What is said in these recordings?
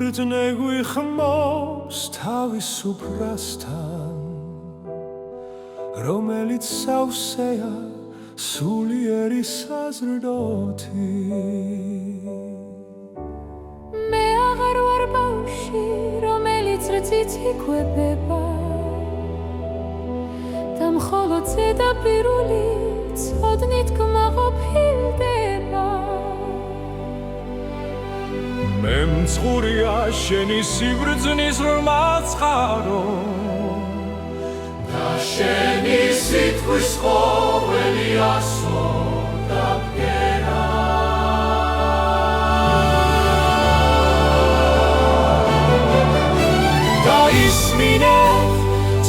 სიბრძნე გვიხმობს თავის უფრასთან, რომელიც სავსეა სულიერი საზრდოთი. მე აღარ ვარ ბავშვი, რომელიც რძით იკვებება და მხოლოდ ზედაპირული ცოდნით კმაყოფილდება. მე მწყურია შენი სიბრძნის რმაცხარო და შენი სიტყვის ყოველი ასო და ბგერა. დაისმინე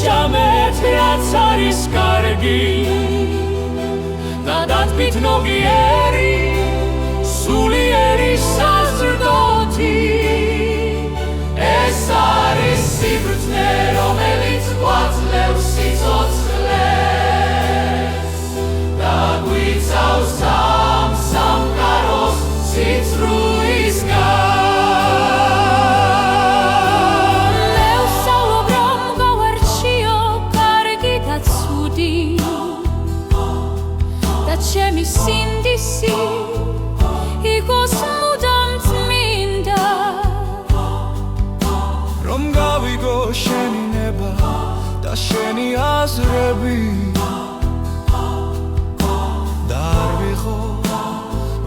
ჯამეთ რაც არის კარგი და დათმით ნოგიერი სულიერი საზრდოთი. ეს არის სიბრძნე რომელიც გვაძლევს სიცოცხლეს და გვიცავს ამ სამყაროს სიცრუისგან. მე ვსწავლობ რომ გავარჩიო კარგი და ცუდი და ჩემი სინდისი იყოს მუდამ წმინდა. რომ გავიგო შენი ნება და შენი აზრები და არ ვიყო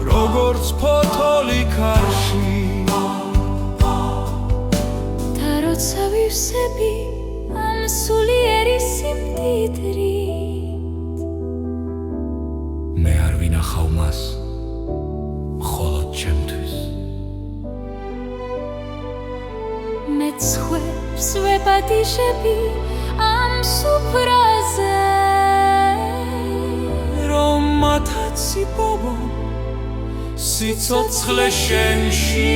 როგორც ფოთოლი ქარში. და როცა ვივსები ამ სულიერი სიმდიდრით, მე არ ვინახავ მას მხოლოდ ჩემთვის. მე ცხვებს ვეპატიჟები ამ სუფრაზე, რომ მათაც იპოვო სიცოცხლე შენში.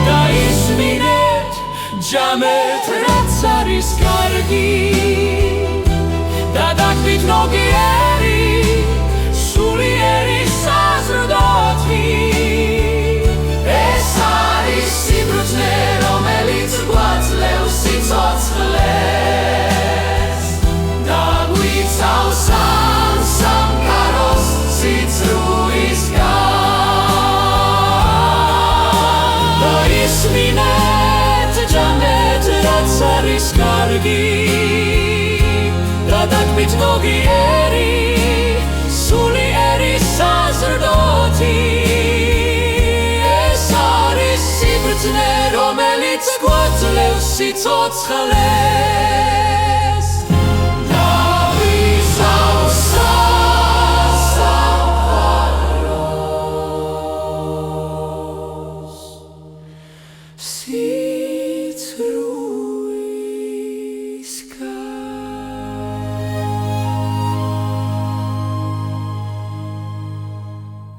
დაისმინეთ ჯამეთ რაც არის კარგი და დათმით ნოგიერი სულიერი საზრდოთი. ეს არის სიბრძნე რომელიც გვაძლევს სიცოცხლეს და გვიცავს ამ სამყაროს სიცრუისგან. დაისმინეთ ჯამეთ რაც არის კარგი და დათმით ნოგიერი სულიერი საზრდოთი. ეს არის სიბრძნე რომელიც გვაძლევს სიცოცხლეს და გვიცავს სამყაროს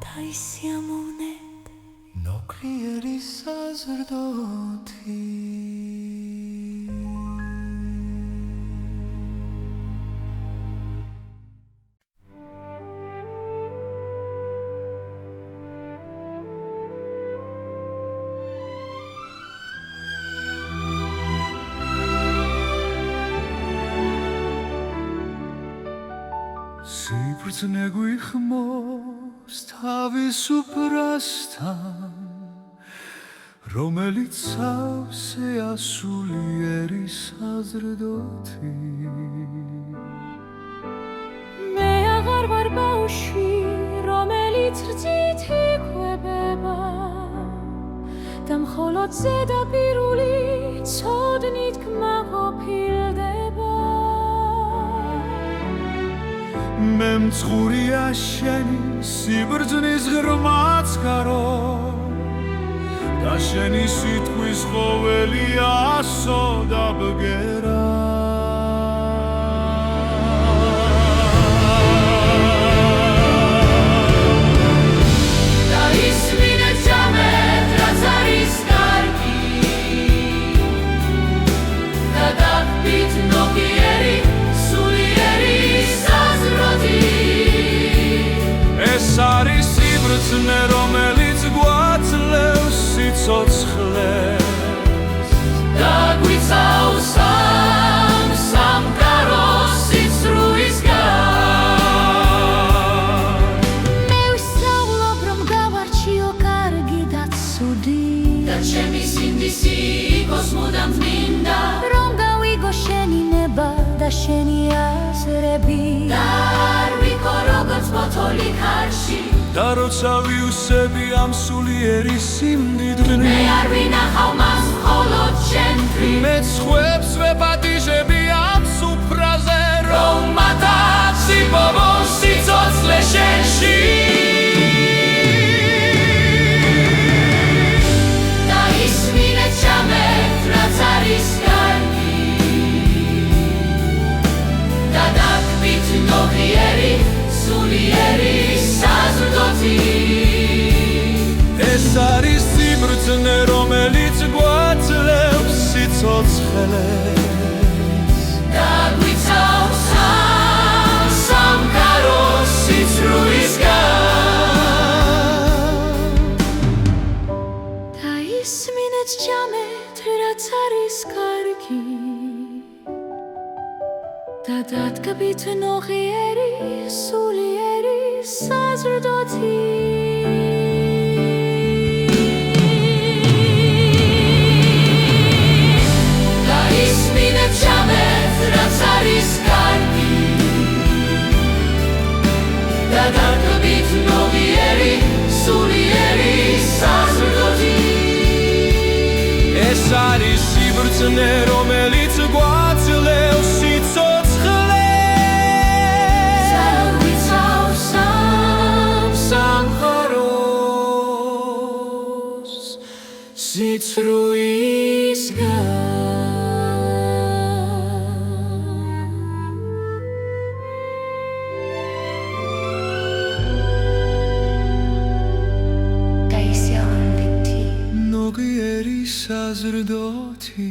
დაისიამოვნეთ ნოკლიერი საზრდოთი. სიბრძნე გვიხმობს თავის უფრასთან, რომელიც სავსეა სულიერი საზრდოთი. მე აღარ ვარ ბავშვი, რომელიც რძით იკვებება და მხოლოდ ზედაპირული ცოდნით კმაყოფილდება. მე მწყურია შენი სიბრძნის ღრმაცხარო და შენი სიტყვის ყოველი ასო და ბგერა. დაისმინეთ ჯამეთ რაც არის კარგი და დათმით ნოგიერი სულიერი საზრდოთი. ეს არის და როცა ვიუსები ამ სულიერი სიმდიდრე მე არ ვინახავ მას მხოლოდ შენთვის მეც ხვებს ვეპატიჟები ამ სუფრაზე რომ მათაც იპოვონ სიცოცხლე შენში და ისმინე ჩამეთ რაც არის კარგი და დაგვით ნოღიერი სულიერი საზრდოთი ეს არის სიბრძნე რომელიც გვაძლევს სიცოცხლეს დაგვიცავს ამ სამყაროს სიცრუისგან და ისმინეთ ჭამეთ რაც არის კარგი და დადგებით ნოღიერი სულიერი საზრდოთი და დაგვით ნოღიერი სულიერი საზრდოთი ეს არის სიბრძნე რომელიც გვაძლევს სიცოცხლეს დაგვიცავს ამ სამყაროს სიცრუისგან ნოღიერი საზრდოთი